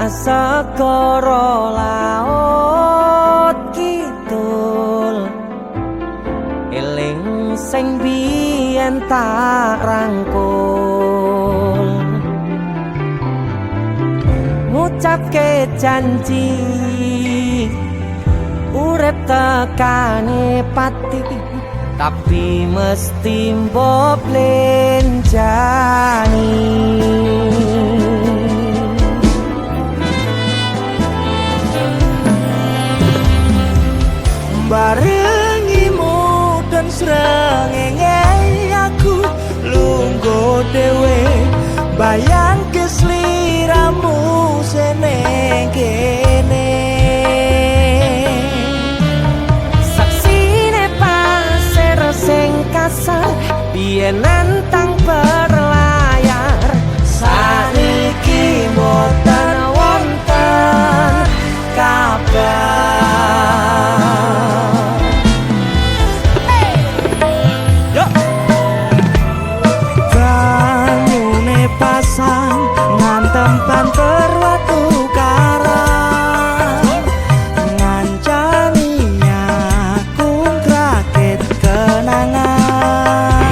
segara laut kidul eling sing biyen tak rangkul ngucapke janji urip tekane pati tapi mesti mbok lenjani barengimu dan srengenge aku lungguh dhewe bayang kesliramu seneng kene saksine pasir sing kasar biyen nantang berlayar saniki boten wonten kabar pasang ngantem banter watu karang ngancani aku ngrakit kenangan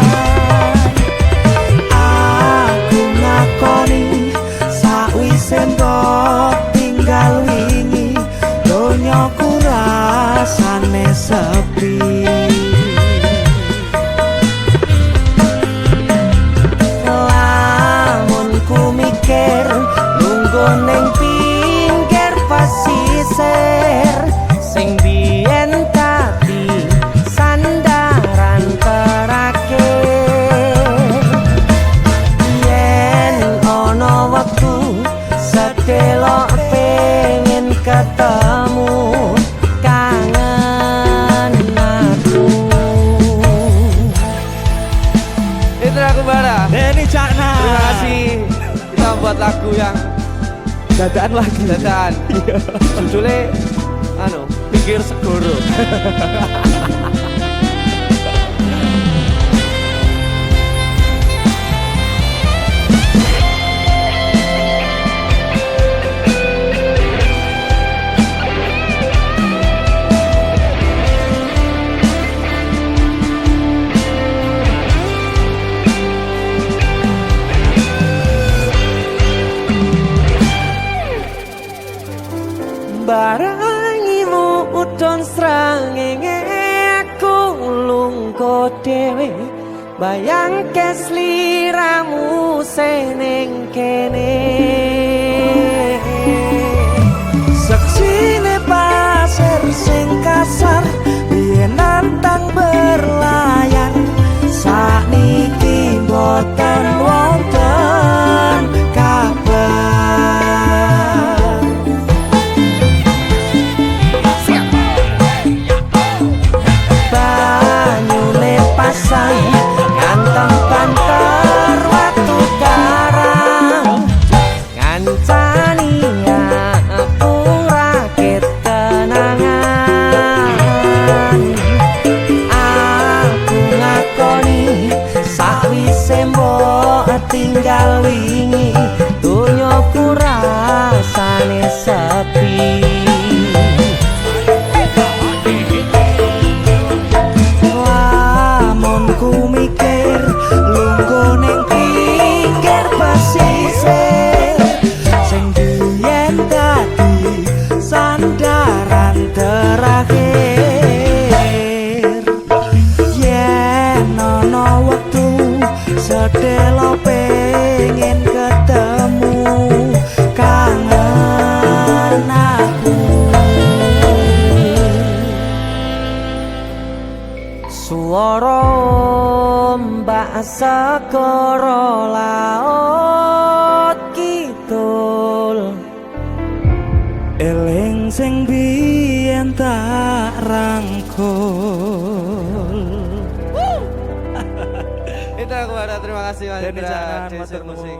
aku ngakoni sakwise mbok tinggal wingi donyaku rasane sepi neng pinggir pasisir sing biyen tadi sandaran terakhir yen ono wektu sedelok pengen ketemu kangen aku itu aku bara ini Cakna terima kasih kita buat lagu yang dadaan lagi dadaan judulnya pinggir segoro barangimu udon srengenge aku lungguh dhewe bayang kesliramu seneng kene saksine pasir sing kasar biyen nantang berlayar sakniki boten wonten kabar nganteng banter watu karang ngancani aku rakit kenangan aku ngakoni sakwise mbok tinggal wingi donyaku rasane sepi ku mikir lungguh ning pinggir pasisir sing biyen dadi sandaran terakhir yen ana wektu sedelok pengen ketemu kangen aku suara mbak segara laut kidul eling sing biyen tak rangkul itu aku ada terima kasih Mas Indra Musik.